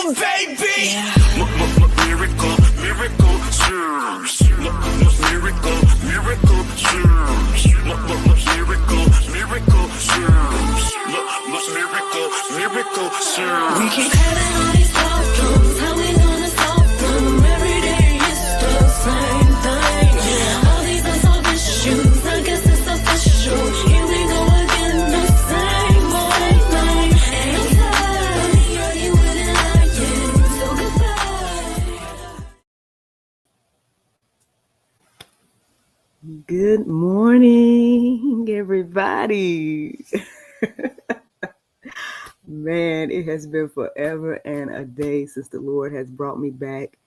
Oh, baby. Yeah. Miracle, miracle, serves. Miracle, miracle, serves. Miracle, miracle, serves. Miracle, serves. We keep having all these problems. How we gonna solve them? Every day it's the same thing. Yeah. All these unsolved issues, I guess it's official. Here we go again, the same old thing. And I'm tired of arguing and lying. So goodbye. Good morning, everybody. Man, it has been forever and a day since the Lord has brought me back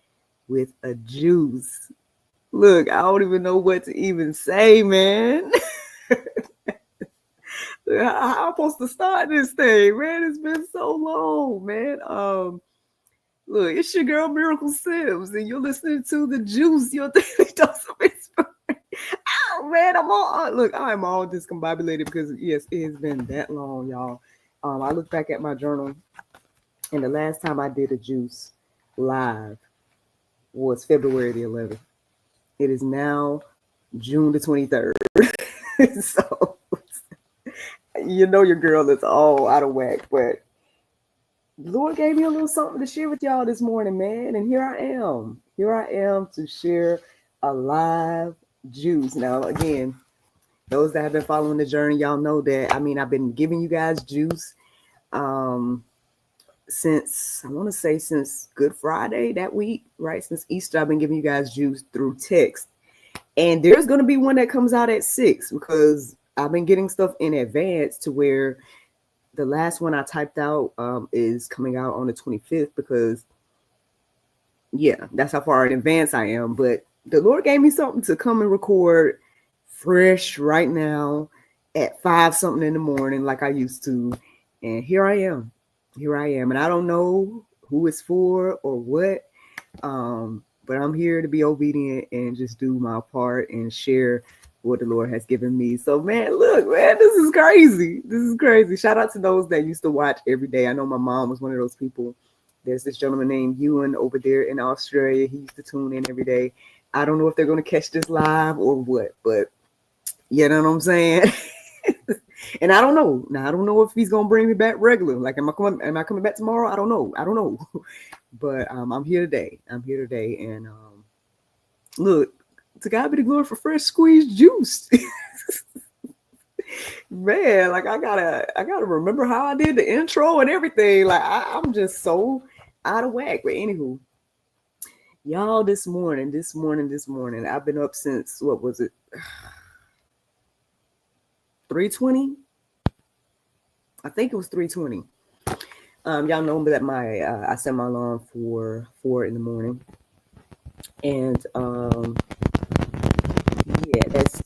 with a juice. Look, I don't even know what to even say, man. How I'm supposed to start this thing, man? It's been so long, man. Look, it's your girl Miracle Sims, and you're listening to The Juice, your daily dose of inspiration. Oh, man, I'm all discombobulated because, yes, it has been that long, y'all. I look back at my journal, and the last time I did a juice live was February the 11th. It is now June the 23rd. So, you know your girl is all out of whack, but the Lord gave me a little something to share with y'all this morning, man, and here I am. Here I am to share a live juice. Now, again, those that have been following the journey, y'all know that, I've been giving you guys juice since Good Friday that week, right? Since Easter, I've been giving you guys juice through text. And there's going to be one that comes out at 6 because I've been getting stuff in advance to where the last one I typed out is coming out on the 25th because, yeah, that's how far in advance I am. But the Lord gave me something to come and record fresh right now at 5 something in the morning like I used to. And here I am. And I don't know who it's for or what, but I'm here to be obedient and just do my part and share what the Lord has given me. So, man, look, man, this is crazy. Shout out to those that used to watch every day. I know my mom was one of those people. There's this gentleman named Ewan over there in Australia. He used to tune in every day. I don't know if they're going to catch this live or what, but you know what I'm saying? And I don't know. Now, I don't know if he's going to bring me back regular. Like, am I coming back tomorrow? I don't know. But I'm here today. And look, to God be the glory for fresh squeezed juice. Man, like I gotta remember how I did the intro and everything. Like I'm just so out of whack. But anywho, y'all, this morning, I've been up since, what was it? 3:20? I think it was 3:20. Y'all know that I set my alarm for 4 in the morning. And yeah, that's,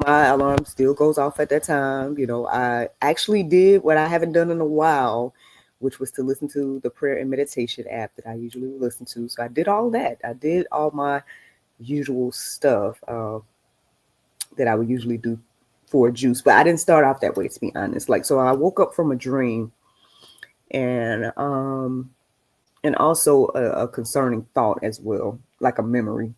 my alarm still goes off at that time. I actually did what I haven't done in a while, which was to listen to the prayer and meditation app that I usually listen to. So I did all that. I did all my usual stuff that I would usually do for juice, but I didn't start off that way, to be honest. Like, so I woke up from a dream and also a concerning thought as well, like a memory.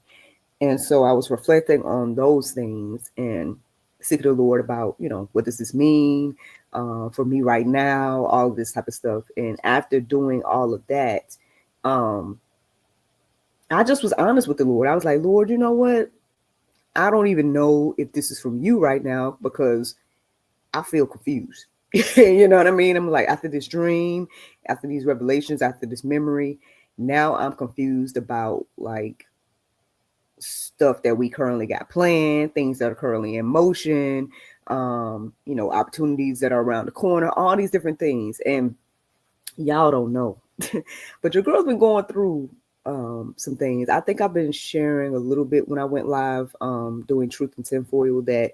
And so I was reflecting on those things and seeking the Lord about, what does this mean for me right now, all of this type of stuff. And after doing all of that, I just was honest with the Lord. I was like, Lord, you know what? I don't even know if this is from you right now because I feel confused. You know what I mean? I'm like, after this dream, after these revelations, after this memory, now I'm confused about like stuff that we currently got planned, things that are currently in motion, opportunities that are around the corner, all these different things. And y'all don't know, but your girl's been going through some things. I think I've been sharing a little bit when I went live doing Truth and Tinfoil that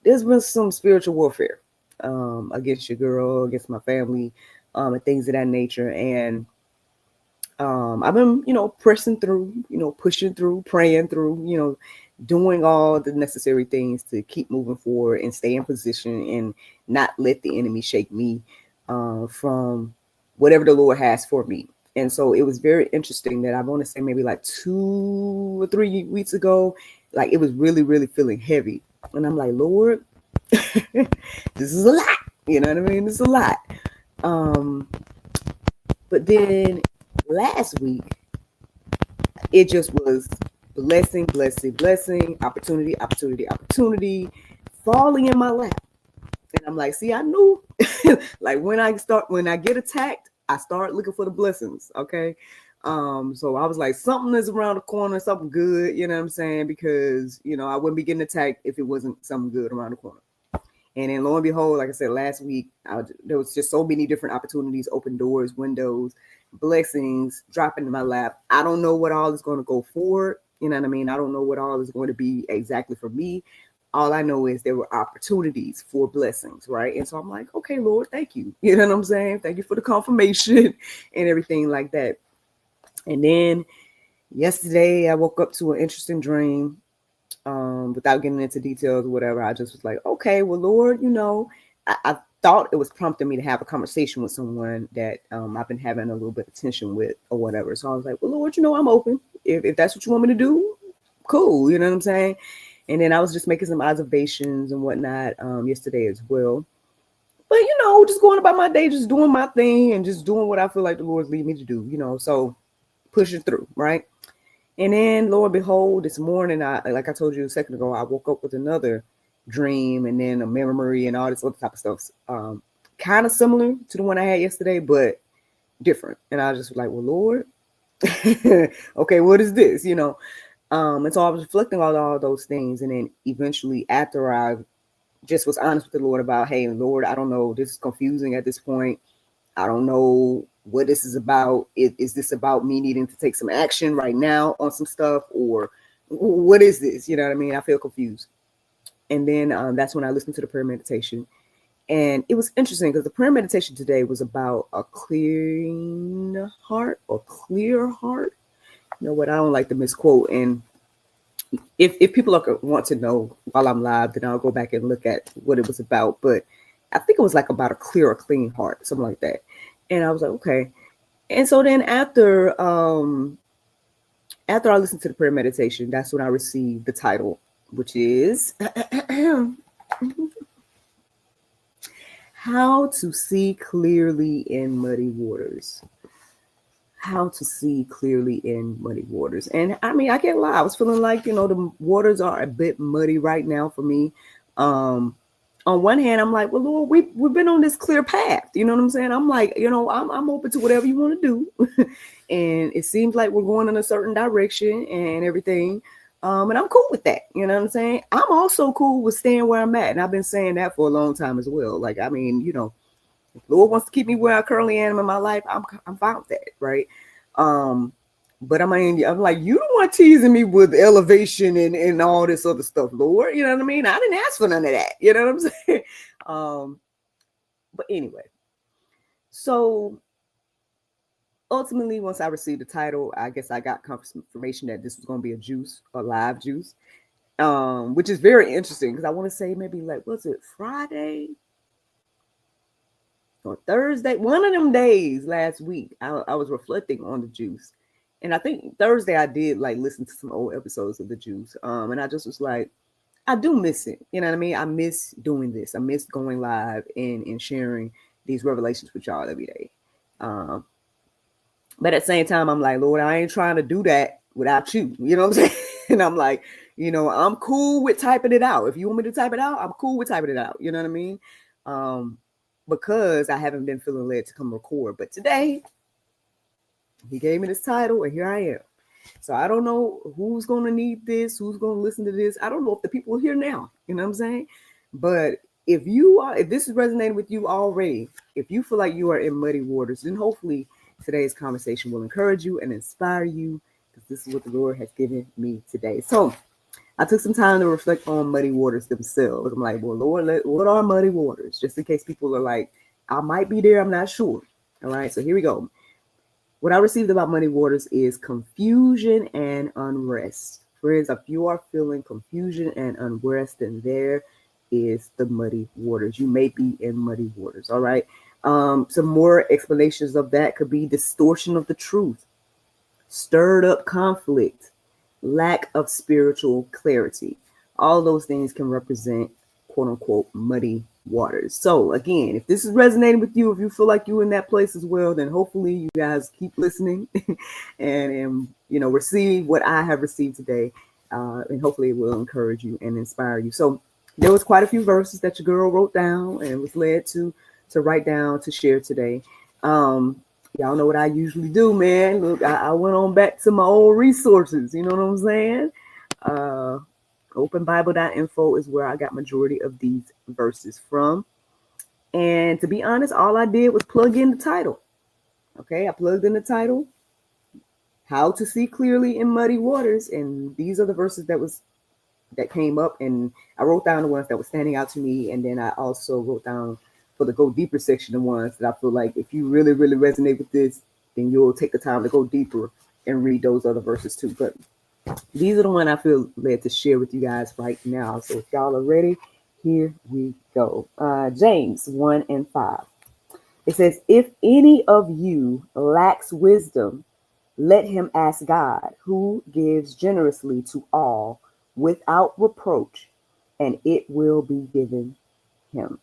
there's been some spiritual warfare against your girl, against my family, and things of that nature. And I've been, pressing through, pushing through, praying through, doing all the necessary things to keep moving forward and stay in position and not let the enemy shake me from whatever the Lord has for me. And so it was very interesting that I want to say maybe like 2 or 3 weeks ago, like it was really, really feeling heavy. And I'm like, Lord, this is a lot. You know what I mean? It's a lot. But then last week, it just was blessing, blessing, blessing, opportunity, opportunity, opportunity, falling in my lap. And I'm like, see, I knew. Like when I get attacked, I start looking for the blessings. Okay. So I was like, something is around the corner, something good, you know what I'm saying? Because, I wouldn't be getting attacked if it wasn't something good around the corner. And then lo and behold, like I said, last week, there was just so many different opportunities, open doors, windows, blessings dropping in my lap. I don't know what all is going to go forward. You know what I mean? I don't know what all is going to be exactly for me. All I know is there were opportunities for blessings, right? And so I'm like, okay, Lord, thank you. You know what I'm saying? Thank you for the confirmation and everything like that. And then yesterday, I woke up to an interesting dream. Without getting into details or whatever, I just was like, okay, well, Lord, I thought it was prompting me to have a conversation with someone that I've been having a little bit of tension with or whatever. So I was like, well, Lord, I'm open. If that's what you want me to do, cool. You know what I'm saying? And then I was just making some observations and whatnot yesterday as well. But, just going about my day, just doing my thing and just doing what I feel like the Lord's leading me to do, so pushing through, right? And then, lo and behold, this morning, like I told you a second ago, I woke up with another dream and then a memory and all this other type of stuff. Kind of similar to the one I had yesterday, but different. And I was just like, well, Lord, okay, what is this? And so I was reflecting on all those things. And then eventually, after I just was honest with the Lord about, hey, Lord, I don't know, this is confusing at this point. I don't know what this is about. Is this about me needing to take some action right now on some stuff, or what is this? You know what I mean? I feel confused. And then that's when I listened to the prayer meditation. And it was interesting because the prayer meditation today was about a clean heart or clear heart. You know what? I don't like to misquote. And if people want to know while I'm live, then I'll go back and look at what it was about. But I think it was like about a clear or clean heart, something like that. And I was like, okay. And so then after I listened to the prayer meditation, that's when I received the title, which is How to See Clearly in Muddy Waters. How to see clearly in muddy waters. And I mean, I can't lie. I was feeling like, the waters are a bit muddy right now for me. On one hand, I'm like, well, Lord, we've been on this clear path. You know what I'm saying? I'm like, I'm open to whatever you want to do. And it seems like we're going in a certain direction and everything. And I'm cool with that. You know what I'm saying? I'm also cool with staying where I'm at. And I've been saying that for a long time as well. Like, I mean, if the Lord wants to keep me where I currently am in my life, I'm fine with that, right? But I'm like, you don't want teasing me with elevation and all this other stuff, Lord. You know what I mean? I didn't ask for none of that. You know what I'm saying? But anyway, so ultimately, once I received the title, I guess I got confirmation that this was going to be a live juice, which is very interesting because I want to say maybe like, was it Friday or Thursday? One of them days last week, I was reflecting on the juice. And I think Thursday I did like listen to some old episodes of the juice. And I just was like, I do miss it. You know what I mean? I miss doing this. I miss going live and sharing these revelations with y'all every day. But at the same time, I'm like, Lord, I ain't trying to do that without you. You know what I'm saying? And I'm like, I'm cool with typing it out. If you want me to type it out, I'm cool with typing it out. You know what I mean? Because I haven't been feeling led to come record. But today, he gave me this title, and here I am. So I don't know who's going to need this, who's going to listen to this. I don't know if the people are here now. You know what I'm saying? But if this is resonating with you already, if you feel like you are in muddy waters, then hopefully today's conversation will encourage you and inspire you, because this is what the Lord has given me today. So I took some time to reflect on muddy waters themselves. I'm like, well, Lord, what are muddy waters? Just in case people are like, I might be there, I'm not sure. All right, so here we go. What I received about muddy waters is confusion and unrest. Friends, if you are feeling confusion and unrest, then there is the muddy waters. You may be in muddy waters, all right? Some more explanations of that could be distortion of the truth, stirred up conflict, lack of spiritual clarity. All those things can represent quote unquote muddy waters. So again, if this is resonating with you, if you feel like you're in that place as well, then hopefully you guys keep listening and receive what I have received today. And hopefully it will encourage you and inspire you. So there was quite a few verses that your girl wrote down and was led to write down to share today. Y'all know what I usually do, man. Look, I went on back to my old resources. You know what I'm saying? Openbible.info is where I got majority of these verses from. And to be honest, all I did was plug in the title. Okay, I plugged in the title, How to See Clearly in Muddy Waters. And these are the verses that came up. And I wrote down the ones that were standing out to me. And then I also wrote down for the go deeper section, the ones that I feel like if you really, really resonate with this, then you'll take the time to go deeper and read those other verses too. But these are the ones I feel led to share with you guys right now. So if y'all are ready, here we go. James 1:5. It says, if any of you lacks wisdom, let him ask God, who gives generously to all without reproach, and it will be given him.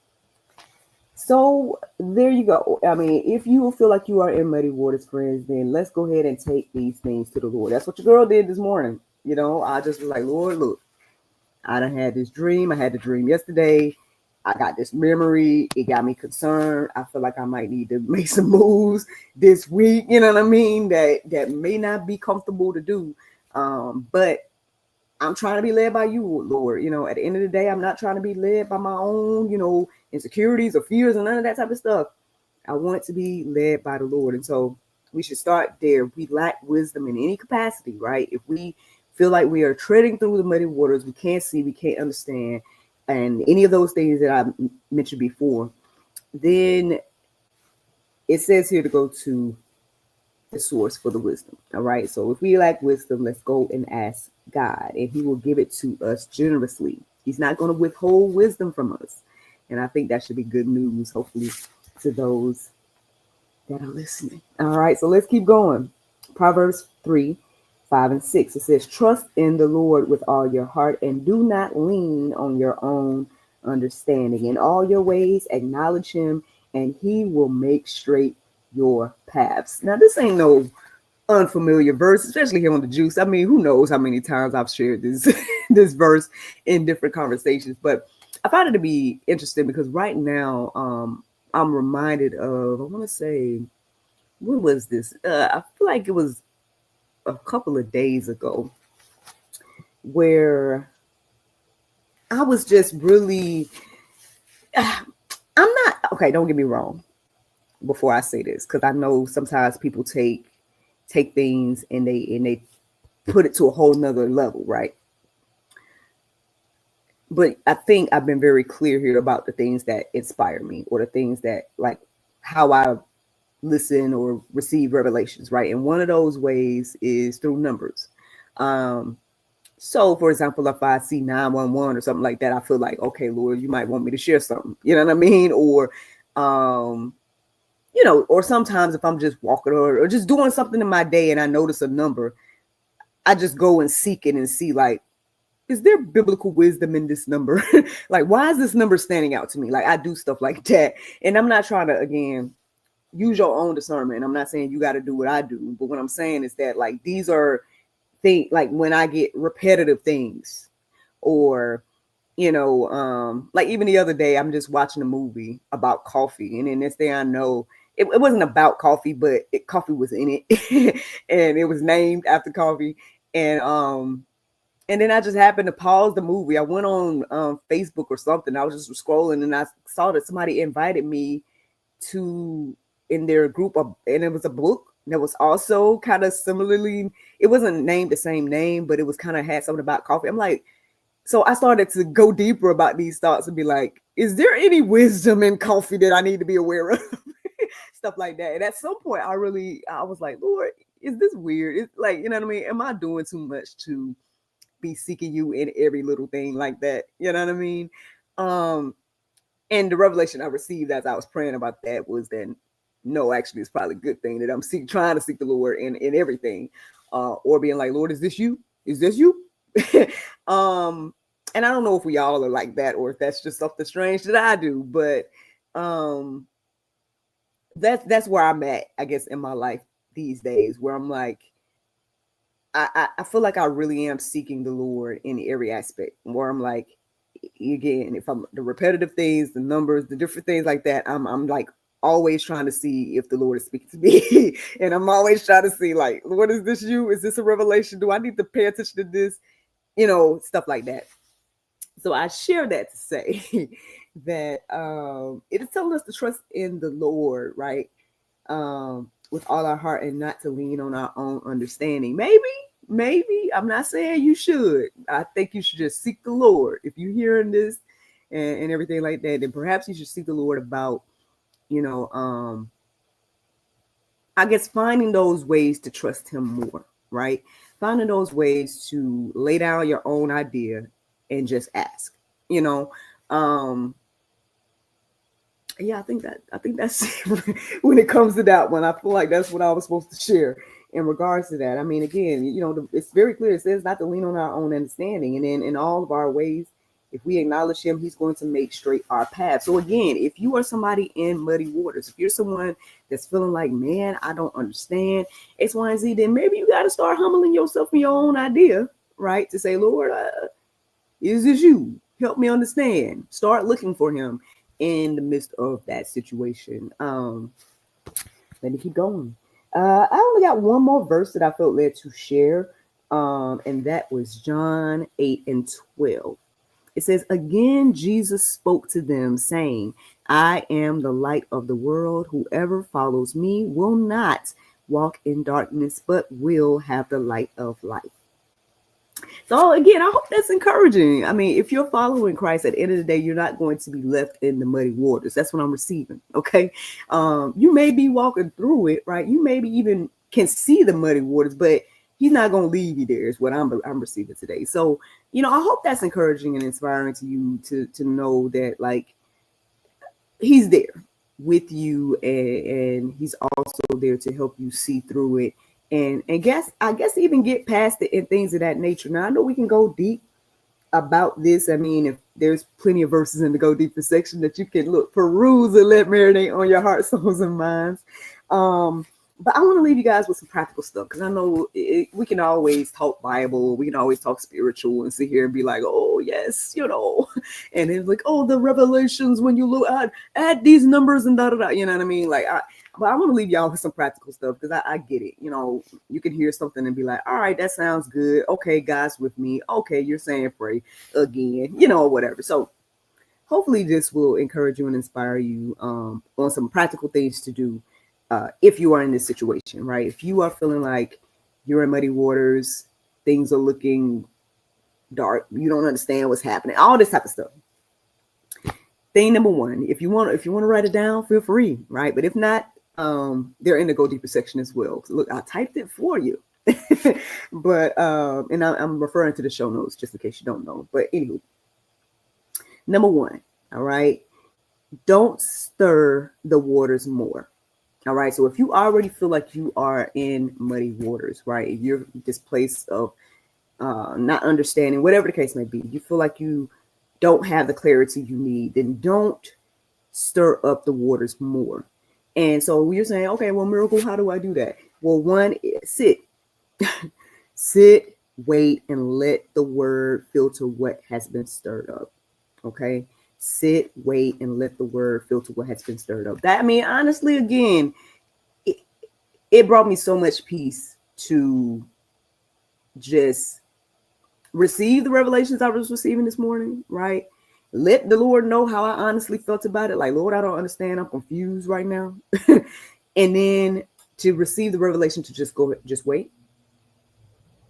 So there you go. I mean, if you feel like you are in muddy waters, friends, then let's go ahead and take these things to the Lord. That's what your girl did this morning. I just was like, Lord, look, I done had this dream. I had the dream yesterday. I got this memory. It got me concerned. I feel like I might need to make some moves this week. You know what I mean? That may not be comfortable to do. But I'm trying to be led by you, Lord. At the end of the day, I'm not trying to be led by my own, insecurities or fears and none of that type of stuff. I want to be led by the Lord. And so we should start there. We lack wisdom in any capacity, right? If we feel like we are treading through the muddy waters, we can't see, we can't understand, and any of those things that I mentioned before, then it says here to go to the source for the wisdom. All right. So if we lack wisdom, let's go and ask God, and he will give it to us generously. He's not going to withhold wisdom from us. And I think that should be good news, hopefully, to those that are listening. All right. So let's keep going. Proverbs 3:5-6. It says, trust in the Lord with all your heart and do not lean on your own understanding. In all your ways, acknowledge him, and he will make straight your paths. Now, this ain't no unfamiliar verse, especially here on the Juice. I mean, who knows how many times I've shared this this verse in different conversations, but I find it to be interesting because right now I'm reminded of, I want to say, when was this? I feel like it was a couple of days ago where I was just really, I'm not, okay, don't get me wrong before I say this, because I know sometimes people take things and they put it to a whole nother level, right? But I think I've been very clear here about the things that inspire me, or the things that, like, how I listen or receive revelations, right? And one of those ways is through numbers. So for example, if I see 911 or something like that, I feel like, okay, Lord, you might want me to share something, you know what I mean? Or or sometimes if I'm just walking or just doing something in my day and I notice a number, I just go and seek it and see, like, is there biblical wisdom in this number? Like, why is this number standing out to me? Like, I do stuff like that. And I'm not trying to, again, use your own discernment. I'm not saying you got to do what I do. But what I'm saying is that, like, these are things, like when I get repetitive things, or, like even the other day, I'm just watching a movie about coffee. And then this day I know it wasn't about coffee, but coffee was in it. And it was named after coffee. And then I just happened to pause the movie. I went on Facebook or something. I was just scrolling and I saw that somebody invited me to, in their group, and it was a book that was also kind of similarly, it wasn't named the same name, but it was kind of had something about coffee. I'm like, so I started to go deeper about these thoughts and be like, is there any wisdom in coffee that I need to be aware of? Stuff like that. And at some point I was like, Lord, is this weird? It's like, you know what I mean? Am I doing too much to be seeking you in every little thing like that? You know what I mean? And the revelation I received as I was praying about that was that no, actually, it's probably a good thing that I'm trying to seek the Lord in everything, or being like, Lord, is this you? Is this you? And I don't know if we all are like that or if that's just something strange that I do, but that's where I'm at, I guess, in my life these days, where I'm like, I feel like I really am seeking the Lord in every aspect, where I'm like, again, if I'm the repetitive things, the numbers, the different things like that, I'm like always trying to see if the Lord is speaking to me. And I'm always trying to see, like, Lord, is this you? Is this a revelation? Do I need to pay attention to this? Stuff like that. So I share that to say that it is telling us to trust in the Lord, right? With all our heart and not to lean on our own understanding. Maybe I'm not saying you should. I think you should just seek the Lord. If you're hearing this and everything like that, then perhaps you should seek the Lord about, I guess finding those ways to trust him more, right? Finding those ways to lay down your own idea and just ask, yeah, I think that's when it comes to that one. I feel like that's what I was supposed to share in regards to that. I mean, again, it's very clear. It says not to lean on our own understanding, and then in all of our ways, if we acknowledge him, he's going to make straight our path. So again, if you are somebody in muddy waters, if you're someone that's feeling like, man, I don't understand X, Y, and Z, then maybe you got to start humbling yourself in your own idea, right? To say, Lord, is this you? Help me understand. Start looking for him in the midst of that situation. Let me keep going. I only got one more verse that I felt led to share, and that was John 8:12. It says, again, Jesus spoke to them, saying, I am the light of the world. Whoever follows me will not walk in darkness, but will have the light of life. So again, I hope that's encouraging. I mean, if you're following Christ, at the end of the day, you're not going to be left in the muddy waters. That's what I'm receiving. Okay. You may be walking through it, right? You maybe even can see the muddy waters, but he's not going to leave you there is what I'm receiving today. So, I hope that's encouraging and inspiring to you to know that, like, he's there with you, and he's also there to help you see through it. And I guess even get past it and things of that nature. Now, I know we can go deep about this. I mean, if there's plenty of verses in the Go Deeper section that you can peruse and let marinate on your heart, souls, and minds. But I want to leave you guys with some practical stuff, because I know we can always talk Bible, we can always talk spiritual and sit here and be like, oh, yes, and it's like, oh, the revelations when you look at these numbers and da-da-da, you know what I mean? But I want to leave y'all with some practical stuff, because I get it. You can hear something and be like, all right, that sounds good. Okay, God's with me. Okay, you're saying pray again, or whatever. So hopefully this will encourage you and inspire you on some practical things to do if you are in this situation, right? If you are feeling like you're in muddy waters, things are looking dark, you don't understand what's happening, all this type of stuff. Thing number one, if you want to write it down, feel free, right? But if not, they're in the Go Deeper section as well. Look, I typed it for you. But and I'm referring to the show notes just in case you don't know. But anywho, number one, all right, don't stir the waters more. All right. So if you already feel like you are in muddy waters, right? If you're this place of not understanding, whatever the case may be, you feel like you don't have the clarity you need, then don't stir up the waters more. And so you're saying, okay, well, Miracle, how do I do that? Well, one, sit, wait, and let the word filter what has been stirred up. Okay. Sit, wait, and let the word filter what has been stirred up. That, I mean, honestly, again, it brought me so much peace to just receive the revelations I was receiving this morning, right? Let the Lord know how I honestly felt about it. Like, Lord, I don't understand. I'm confused right now. And then to receive the revelation to just wait,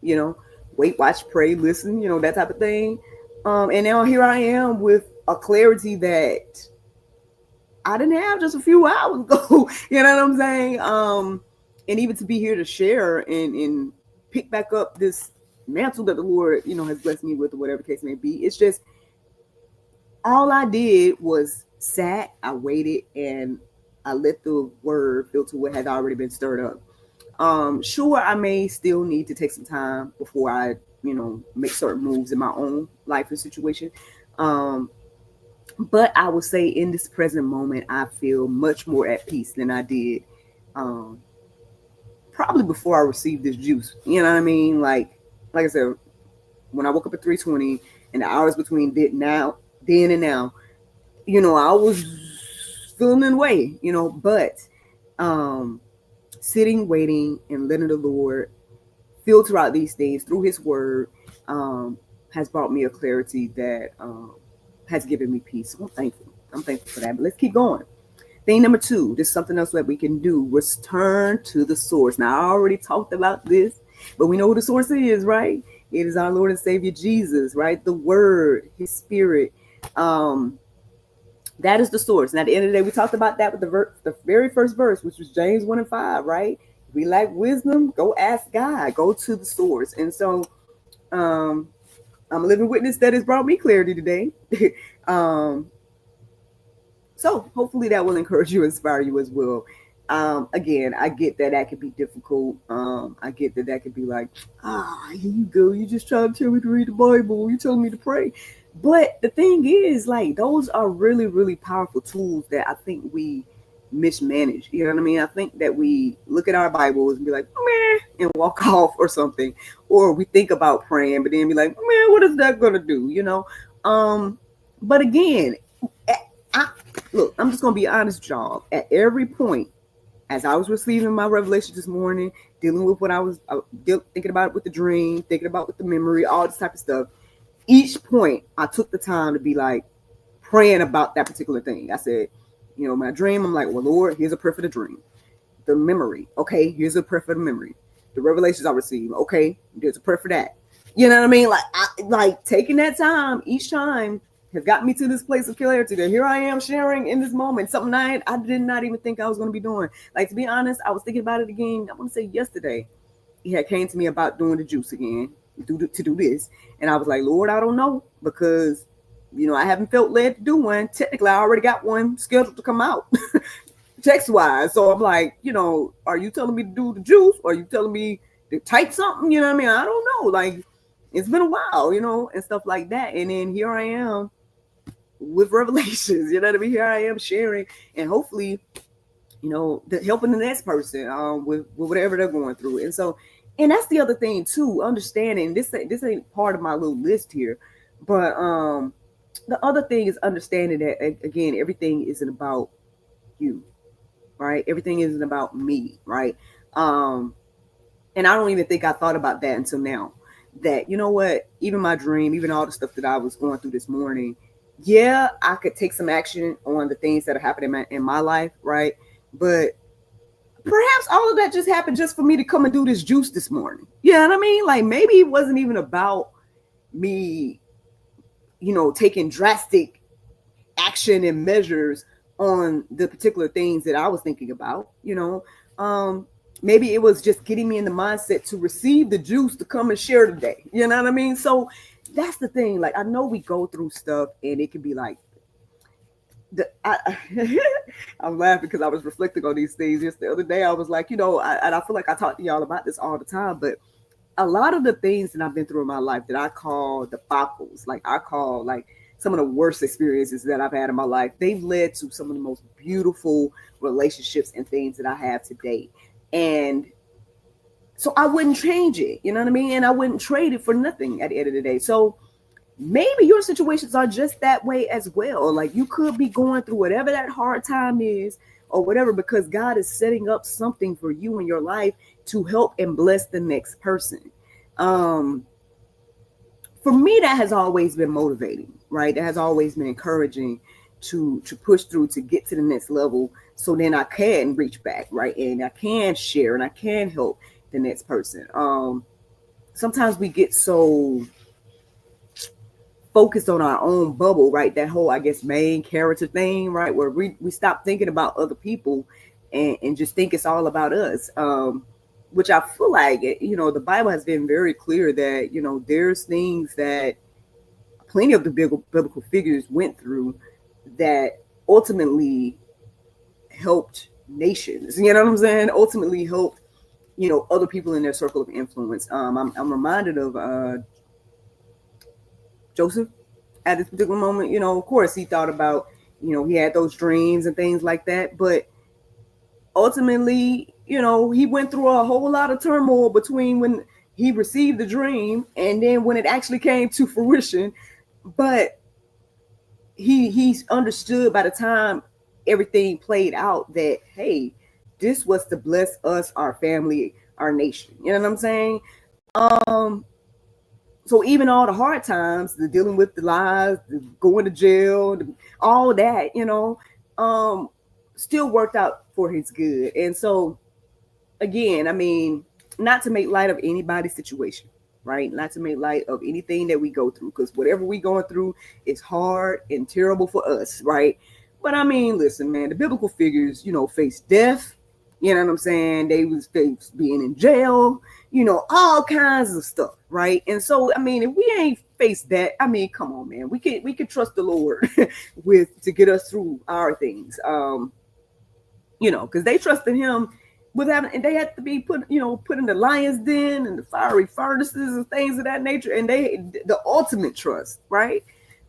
wait, watch, pray, listen, that type of thing. And now here I am with a clarity that I didn't have just a few hours ago. You know what I'm saying? And even to be here to share and pick back up this mantle that the Lord, has blessed me with, or whatever the case may be. It's just, all I did was sat, I waited, and I let the word filter what had already been stirred up. Sure, I may still need to take some time before I, make certain moves in my own life and situation. Um, but I would say in this present moment, I feel much more at peace than I did um, probably before I received this juice. You know what I mean? Like I said, when I woke up at 3:20 and the hours between then and now, I was feeling in way, but um, sitting, waiting, and letting the Lord filter out these things through His Word has brought me a clarity that has given me peace. So I'm thankful. I'm thankful for that. But let's keep going. Thing number 2, there's something else that we can do. Return to the source. Now, I already talked about this, but we know who the source is, right? It is our Lord and Savior Jesus, right? The Word, His Spirit. That is the source. And at the end of the day, we talked about that with the very first verse, which was James 1:5, right? If we lack wisdom, go ask God. Go to the source. And so I'm a living witness that has brought me clarity today. So hopefully that will encourage you, inspire you as well. Again, I get that could be difficult. I get that could be like, here you go. You just trying to tell me to read the Bible. You telling me to pray. But the thing is, like, those are really, really powerful tools that I think we mismanage. You know what I mean? I think that we look at our Bibles and be like, meh, and walk off or something. Or we think about praying, but then be like, man, what is that going to do? But again, look, I'm just going to be honest, y'all. At every point, as I was receiving my revelation this morning, dealing with what I was thinking about with the dream, thinking about with the memory, all this type of stuff, each point I took the time to be like praying about that particular thing. I said, my dream, I'm like, well, Lord, here's a prayer for the dream. The memory, okay, here's a prayer for the memory. The revelations I received, okay, there's a prayer for that. You know what I mean? Like taking that time each time has got me to this place of clarity that here I am sharing in this moment, something I did not even think I was going to be doing. Like, to be honest, I was thinking about it again. I want to say yesterday, he had came to me about doing the juice again to do this. And I was like, Lord, I don't know, because, I haven't felt led to do one. Technically, I already got one scheduled to come out text wise. So I'm like, are you telling me to do the juice? Or are you telling me to type something? You know what I mean? I don't know. Like, it's been a while, and stuff like that. And then here I am with revelations, you know what I mean? Here I am sharing, and hopefully, helping the next person with whatever they're going through. And so, and that's the other thing too, understanding this ain't part of my little list here, but the other thing is understanding that, again, everything isn't about you, right? Everything isn't about me, right? And I don't even think I thought about that until now, that, even my dream, even all the stuff that I was going through this morning, yeah, I could take some action on the things that are happening in my life, right? But perhaps all of that just happened just for me to come and do this juice this morning. You know what I mean? Like, maybe it wasn't even about me, taking drastic action and measures on the particular things that I was thinking about, maybe it was just getting me in the mindset to receive the juice to come and share today. You know what I mean? So that's the thing. Like, I know we go through stuff and it can be like, I'm laughing because I was reflecting on these things just the other day. I was like, and I feel like I talk to y'all about this all the time, but a lot of the things that I've been through in my life that I call debacles, like I call like some of the worst experiences that I've had in my life, they've led to some of the most beautiful relationships and things that I have today. And so I wouldn't change it, you know what I mean? And I wouldn't trade it for nothing at the end of the day. So maybe your situations are just that way as well. Like, you could be going through whatever that hard time is or whatever, because God is setting up something for you in your life to help and bless the next person. For me, that has always been motivating, right? That has always been encouraging to push through, to get to the next level, so then I can reach back, right? And I can share and I can help the next person. Sometimes we get so focused on our own bubble, right? That whole, I guess, main character thing, right? Where we stop thinking about other people and just think it's all about us. Which I feel like, the Bible has been very clear that, there's things that plenty of the biblical figures went through that ultimately helped nations. You know what I'm saying? Ultimately helped, other people in their circle of influence. I'm reminded of Joseph at this particular moment. Of course, he thought about, he had those dreams and things like that, but ultimately, he went through a whole lot of turmoil between when he received the dream and then when it actually came to fruition. But he understood by the time everything played out that, hey, this was to bless us, our family, our nation. You know what I'm saying? So even all the hard times, the dealing with the lies, the going to jail, all that, still worked out for his good. And so, again, I mean, not to make light of anybody's situation, right? Not to make light of anything that we go through, because whatever we going through is hard and terrible for us, right? But I mean, listen, man, the biblical figures, faced death. You know what I'm saying? They was faced being in jail, all kinds of stuff, right? And so, I mean, if we ain't faced that, I mean, come on, man, we can trust the Lord to get us through our things, because they trusted Him with having, and they had to be put in the lion's den and the fiery furnaces and things of that nature, and the ultimate trust, right?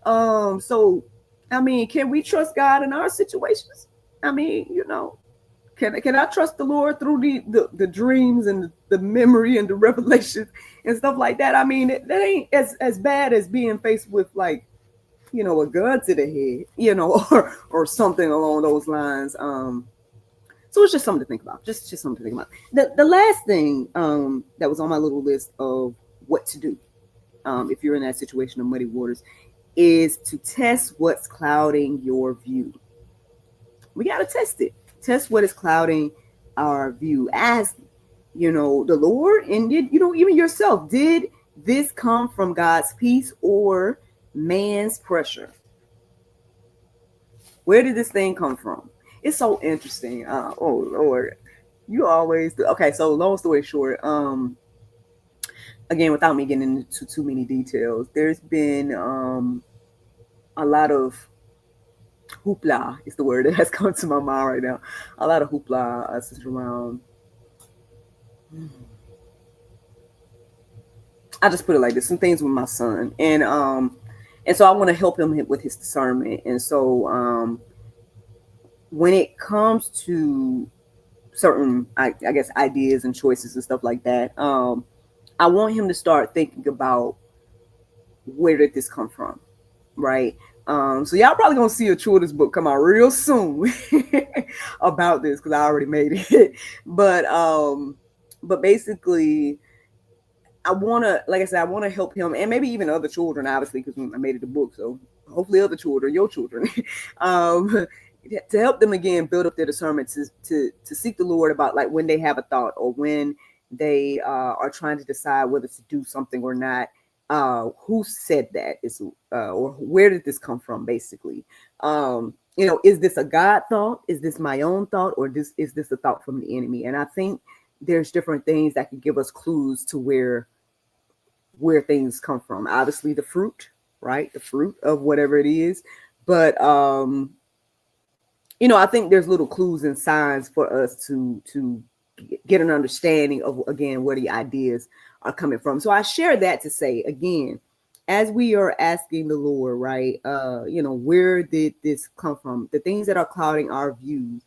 So, I mean, can we trust God in our situations? I mean, Can I trust the Lord through the dreams and the memory and the revelations and stuff like that? I mean, that ain't as bad as being faced with, like, a gun to the head, or something along those lines. So it's just something to think about. Just something to think about. The last thing that was on my little list of what to do if you're in that situation of muddy waters is to test what's clouding your view. We got to test it. Test what is clouding our view. Ask, the Lord, and did, even yourself, did this come from God's peace or man's pressure? Where did this thing come from? It's so interesting. Oh Lord, you always do. Okay, so long story short, again, without me getting into too many details, there's been a lot of hoopla is the word that has come to my mind right now. A lot of hoopla since around. I just put it like this: some things with my son, and so I want to help him with his discernment. And so, when it comes to certain, I guess, ideas and choices and stuff like that, I want him to start thinking about, where did this come from, right? So y'all probably gonna see a children's book come out real soon about this, because I already made it. But basically, I wanna, like I said, I want to help him, and maybe even other children, obviously, because I made it a book. So hopefully other children, your children, to help them again build up their discernment to seek the Lord about, like, when they have a thought or when they are trying to decide whether to do something or not. Who said that? Or where did this come from, basically? Is this a God thought? Is this my own thought? Or is this a thought from the enemy? And I think there's different things that can give us clues to where things come from. Obviously, the fruit, right? The fruit of whatever it is. But, I think there's little clues and signs for us to get an understanding of, again, where the ideas are coming from. So I share that to say, again, as we are asking the Lord, right, where did this come from? The things that are clouding our views.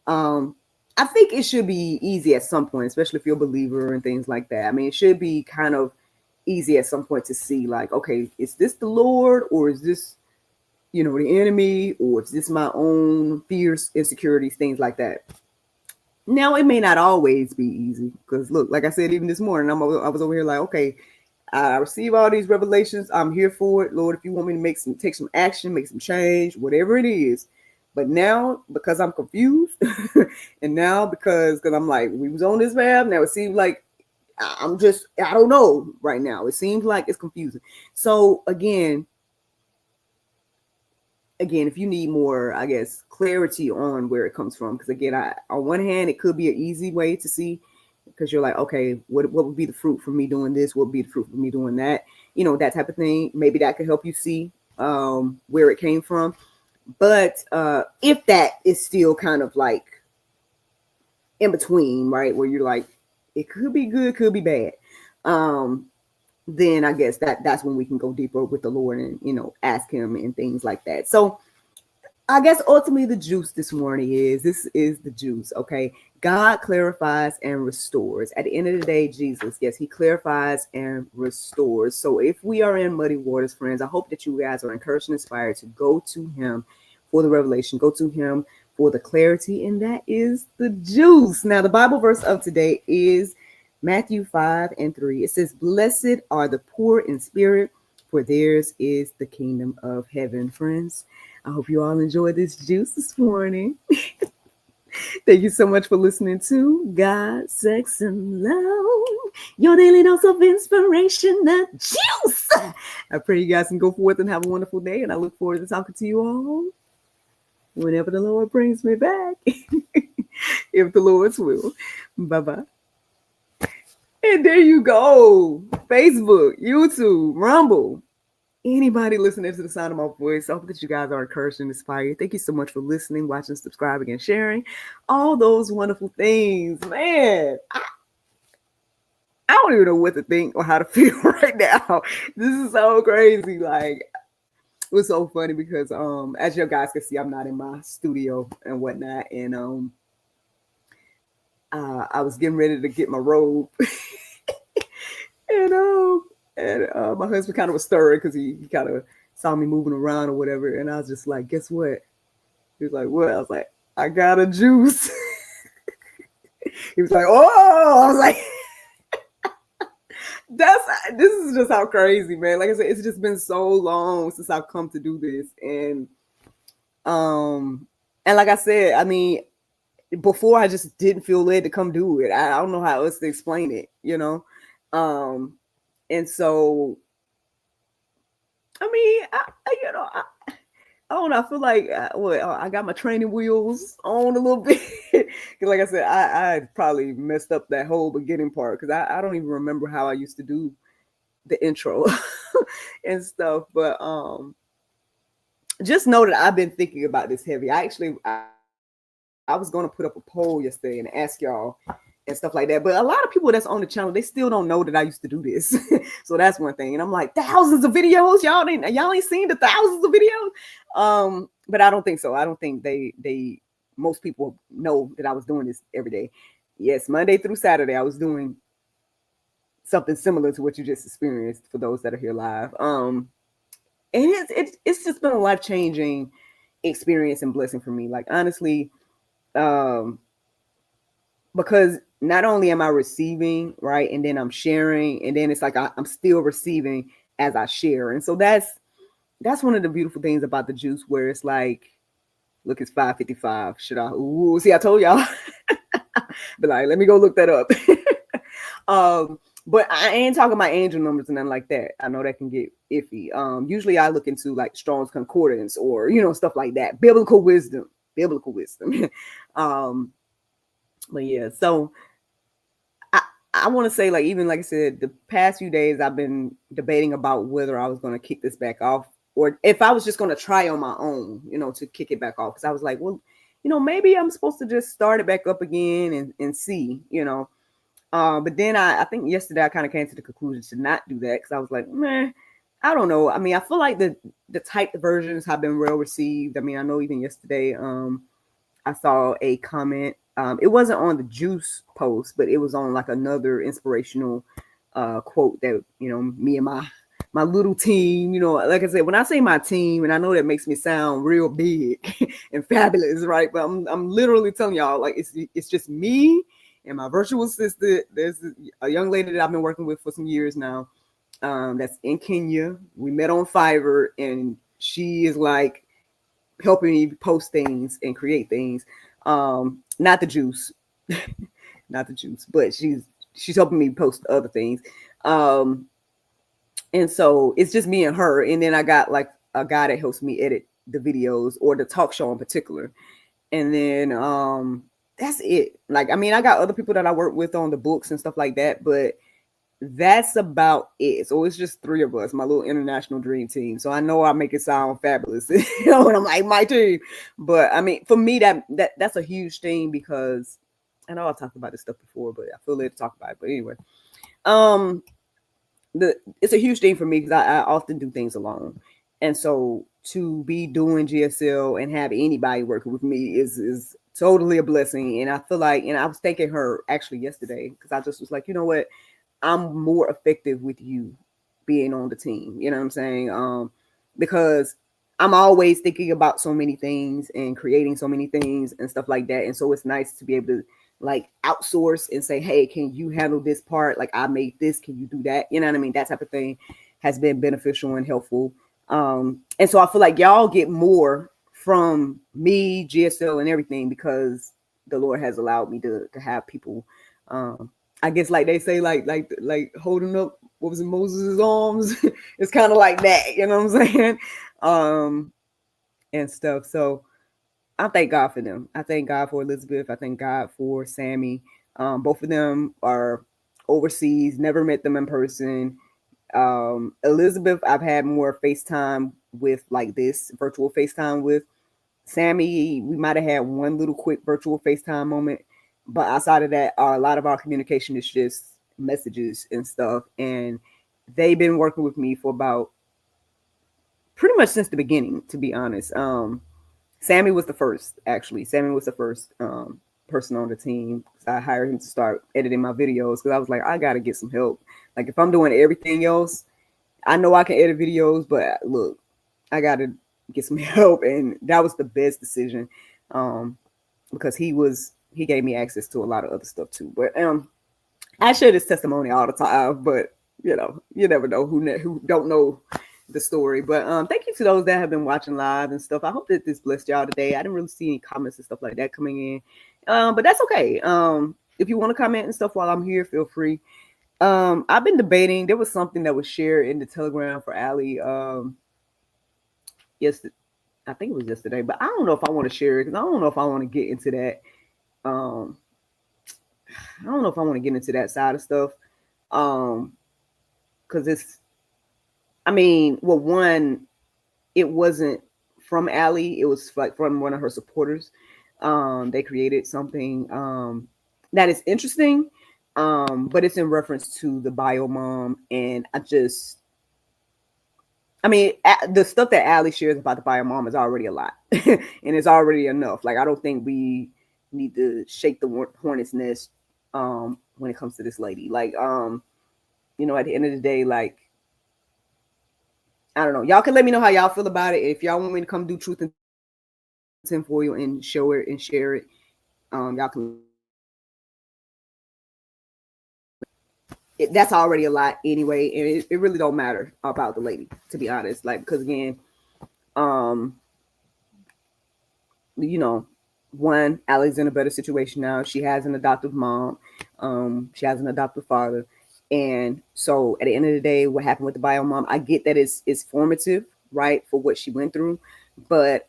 I think it should be easy at some point, especially if you're a believer and things like that. I mean, it should be kind of easy at some point to see, like, okay, is this the Lord, or is this, the enemy, or is this my own fears, insecurities, things like that? Now, it may not always be easy, because look, like I said, even this morning, I was over here like, okay, I receive all these revelations. I'm here for it. Lord, if you want me to take some action, make some change, whatever it is. But now, because I'm confused, and now because I'm like, we was on this path, now it seems like I don't know right now. It seems like it's confusing. So again, if you need more, I guess, clarity on where it comes from, because again, on one hand, it could be an easy way to see, because you're like, okay, what would be the fruit for me doing this? What would be the fruit for me doing that? That type of thing. Maybe that could help you see where it came from. But if that is still kind of like in between, right, where you're like, it could be good, could be bad, then I guess that's when we can go deeper with the Lord and, you know, ask him and things like that. So I guess ultimately the juice this morning is the juice. Okay. God clarifies and restores. At the end of the day, Jesus, yes, he clarifies and restores. So if we are in muddy waters, friends, I hope that you guys are encouraged and inspired to go to him for the revelation, go to him for the clarity, and that is the juice. Now, the Bible verse of today is Matthew 5:3. It says, "Blessed are the poor in spirit, for theirs is the kingdom of heaven." Friends, I hope you all enjoyed this juice this morning. Thank you so much for listening to God, Sex, and Love, your daily dose of inspiration, the juice. I pray you guys can go forth and have a wonderful day, and I look forward to talking to you all whenever the Lord brings me back, if the Lord's will. Bye-bye. And there you go. Facebook, YouTube, Rumble. Anybody listening to the sound of my voice, I hope that you guys are encouraged and inspired. Thank you so much for listening, watching, subscribing, and sharing all those wonderful things. Man, I don't even know what to think or how to feel right now. This is so crazy. Like, it was so funny because as you guys can see, I'm not in my studio and whatnot. And I was getting ready to get my robe. And my husband kind of was stirring because he kind of saw me moving around or whatever. And I was just like, guess what? He was like, what? I was like, I got a juice. He was like, oh, I was like, this is just how crazy, man. Like I said, it's just been so long since I've come to do this. And like I said, I mean, before I just didn't feel led to come do it. I don't know how else to explain it, you know? And so, I mean, I don't know. I feel like I got my training wheels on a little bit. Like I said, I probably messed up that whole beginning part because I don't even remember how I used to do the intro and stuff. But just know that I've been thinking about this heavy. I was going to put up a poll yesterday and ask y'all and stuff like that. But a lot of people that's on the channel, they still don't know that I used to do this. So that's one thing. And I'm like, thousands of videos. Y'all ain't seen the thousands of videos. But I don't think so. I don't think most people know that I was doing this every day. Yes, Monday through Saturday, I was doing something similar to what you just experienced for those that are here live. And it's just been a life-changing experience and blessing for me. Like, honestly, because not only am I receiving, right, and then I'm sharing, and then it's like I'm still receiving as I share. And so that's one of the beautiful things about the juice, where it's like, look, it's 5:55. Should I? Ooh, see, I told y'all. But like, let me go look that up. But I ain't talking about angel numbers and nothing like that. I know that can get iffy. Usually I look into like Strong's Concordance or, you know, stuff like that. Biblical wisdom. But yeah, so I want to say, like, even like I said, the past few days I've been debating about whether I was going to kick this back off or if I was just going to try on my own, you know, to kick it back off. Because I was like, well, you know, maybe I'm supposed to just start it back up again and see, you know. But then I think yesterday I kind of came to the conclusion to not do that because I was like, man, I don't know. I mean, I feel like the typed versions have been well received. I mean, I know even yesterday I saw a comment. It wasn't on the juice post, but it was on like another inspirational quote that, you know, me and my little team, you know, like I said, when I say my team, and I know that makes me sound real big and fabulous, right? But I'm literally telling y'all, like, it's just me and my virtual assistant. There's a young lady that I've been working with for some years now. That's in Kenya. We met on Fiverr, and she is like helping me post things and create things. Not the juice, but she's helping me post other things. And so it's just me and her. And then I got like a guy that helps me edit the videos or the talk show in particular. And then that's it. Like, I mean, I got other people that I work with on the books and stuff like that, but that's about it. So it's just 3 of us, my little international dream team. So I know I make it sound fabulous, when I'm like my team. But I mean, for me, that's a huge thing, because I know I've talked about this stuff before, but I feel led to talk about it. But anyway, um, it's a huge thing for me, because I often do things alone, and so to be doing GSL and have anybody working with me is totally a blessing. And I feel like, and I was thanking her actually yesterday, because I just was like, you know what, I'm more effective with you being on the team. You know what I'm saying? Because I'm always thinking about so many things and creating so many things and stuff like that. And so it's nice to be able to like outsource and say, hey, can you handle this part? Like, I made this, can you do that? You know what I mean? That type of thing has been beneficial and helpful. And so I feel like y'all get more from me, GSL, and everything, because the Lord has allowed me to have people, I guess, like they say, like holding up, what was it, Moses' arms? It's kind of like that, you know what I'm saying? And stuff. So I thank God for them. I thank God for Elizabeth. I thank God for Sammy. Both of them are overseas, never met them in person. Elizabeth, I've had more FaceTime with, like this, virtual FaceTime with. Sammy, we might have had one little quick virtual FaceTime moment, but outside of that, a lot of our communication is just messages and stuff. And they've been working with me for about pretty much since the beginning, to be honest. Sammy was the first, actually. Sammy was the first person on the team. I hired him to start editing my videos, because I was like, I got to get some help. Like, if I'm doing everything else, I know I can edit videos, but look, I got to get some help. And that was the best decision, because he gave me access to a lot of other stuff too. But I share this testimony all the time, but you never know who don't know the story. But thank you to those that have been watching live and stuff. I hope that this blessed y'all today. I didn't really see any comments and stuff like that coming in, but that's okay. If you want to comment and stuff while I'm here, feel free. I've been debating. There was something that was shared in the Telegram for Allie. Yesterday, I think it was yesterday, but I don't know if I want to share it, because I don't know if I want to get into that. I don't know if I want to get into that side of stuff. Because it's, I mean, well, one, it wasn't from Allie. It was like from one of her supporters. They created something that is interesting, but it's in reference to the bio mom. And I mean, the stuff that Allie shares about the bio mom is already a lot, and it's already enough. Like, I don't think we need to shake the hornet's nest when it comes to this lady. Like, at the end of the day, like, I don't know. Y'all can let me know how y'all feel about it. If y'all want me to come do truth and tinfoil and show it and share it, y'all can. That's already a lot anyway, and it really don't matter about the lady, to be honest. Like, because again, one, Allie's in a better situation now. She has an adoptive mom. She has an adoptive father. And so at the end of the day, what happened with the bio mom, I get that it's formative, right, for what she went through. But,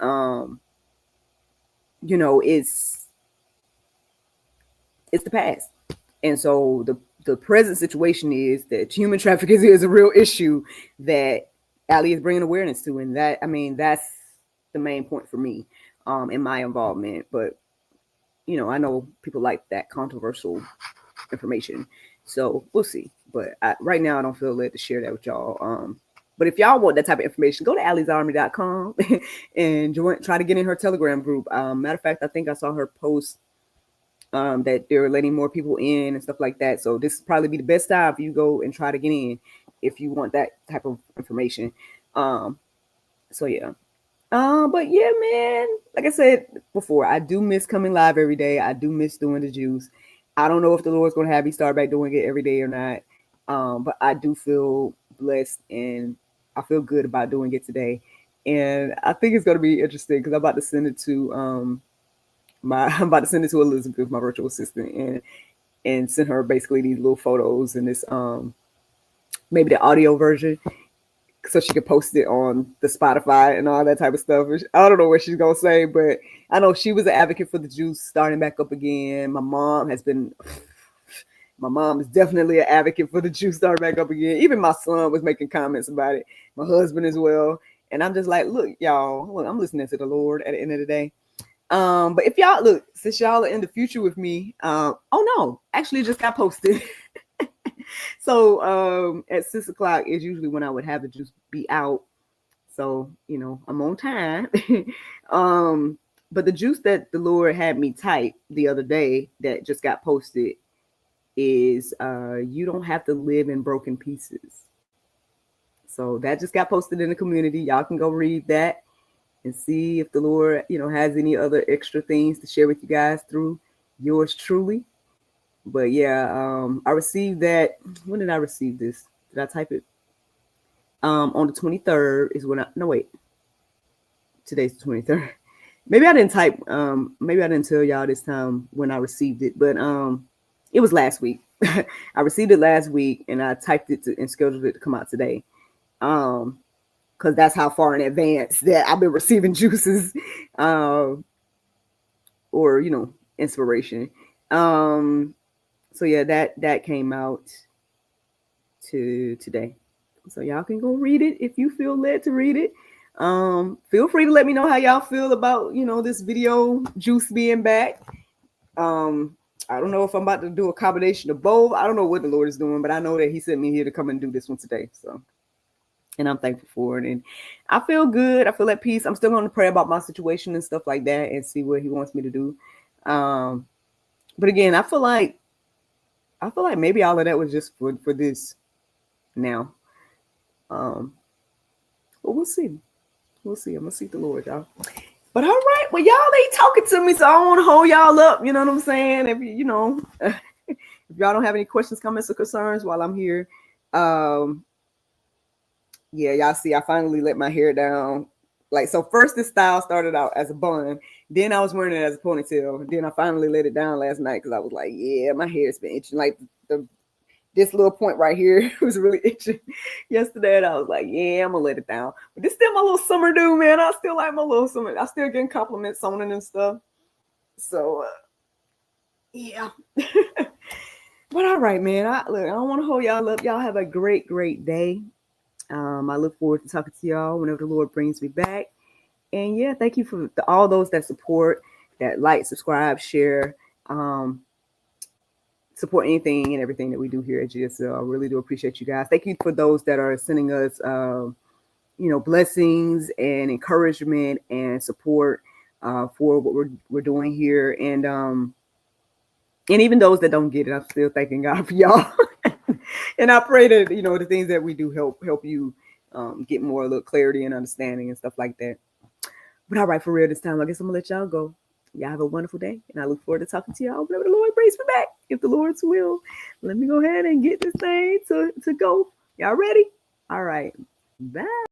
it's the past. And so the present situation is that human trafficking is a real issue that Allie is bringing awareness to. And that's the main point for me in my involvement. But, I know people like that controversial information. So we'll see. But right now, I don't feel led to share that with y'all. But if y'all want that type of information, go to alliesarmy.com and try to get in her Telegram group. Matter of fact, I think I saw her post that they're letting more people in and stuff like that. So this will probably be the best time for you to go and try to get in if you want that type of information. So yeah. But yeah, man, like I said before, I do miss coming live every day. I do miss doing the juice. I don't know if the Lord's going to have me start back doing it every day or not. But I do feel blessed and I feel good about doing it today. And I think it's going to be interesting because I'm about to send it to Elizabeth, my virtual assistant, and send her basically these little photos and this maybe the audio version, so she could post it on the Spotify and all that type of stuff. I don't know what she's gonna say, but I know she was an advocate for the juice starting back up again. My mom My mom is definitely an advocate for the juice start back up again. Even my son was making comments about it. My husband as well. And I'm just like, look, y'all, look, I'm listening to the Lord at the end of the day. But if y'all look, since y'all are in the future with me, oh no, actually it just got posted. So at 6:00 is usually when I would have the juice be out. So, you know, I'm on time. But the juice that the Lord had me type the other day that just got posted is you don't have to live in broken pieces. So that just got posted in the community. Y'all can go read that and see if the Lord, you know, has any other extra things to share with you guys through yours truly. But yeah, I received that. When did I receive this? Did I type it? On the 23rd is when today's the 23rd. Maybe I didn't type, maybe I didn't tell y'all this time when I received it, but it was last week. I received it last week and I typed it and scheduled it to come out today. Because that's how far in advance that I've been receiving juices or, you know, inspiration. So yeah, that came out today. So y'all can go read it if you feel led to read it. Feel free to let me know how y'all feel about, you know, this video juice being back. I don't know if I'm about to do a combination of both. I don't know what the Lord is doing, but I know that he sent me here to come and do this one today. So, and I'm thankful for it. And I feel good. I feel at peace. I'm still going to pray about my situation and stuff like that and see what he wants me to do. But again, I feel like maybe all of that was just for this now. But we'll see. We'll see. I'm gonna seek the Lord, y'all. But all right, well, y'all ain't talking to me, so I don't want to hold y'all up. You know what I'm saying? If you know, if y'all don't have any questions, comments, or concerns while I'm here, yeah, y'all see, I finally let my hair down. Like, so first this style started out as a bun, then I was wearing it as a ponytail, then I finally let it down last night because I was like, yeah, my hair's been itching. Like this little point right here was really itching yesterday, and I was like, yeah, I'm gonna let it down. But this still my little summer do, man. I still like my little summer. I still getting compliments on it and stuff. So yeah. But all right, man. I don't want to hold y'all up. Y'all have a great day. I look forward to talking to y'all whenever the Lord brings me back. And yeah, thank you for all those that support, that like, subscribe, share, support anything and everything that we do here at GSL. I really do appreciate you guys. Thank you for those that are sending us, you know, blessings and encouragement and support for what we're doing here. And even those that don't get it, I'm still thanking God for y'all. And I pray that, you know, the things that we do help you get more a little clarity and understanding and stuff like that. But all right, for real this time, I guess I'm gonna let y'all go. Y'all have a wonderful day, and I look forward to talking to y'all whenever the Lord brings me back. If the Lord's will, let me go ahead and get this thing to go. Y'all ready? All right. Bye.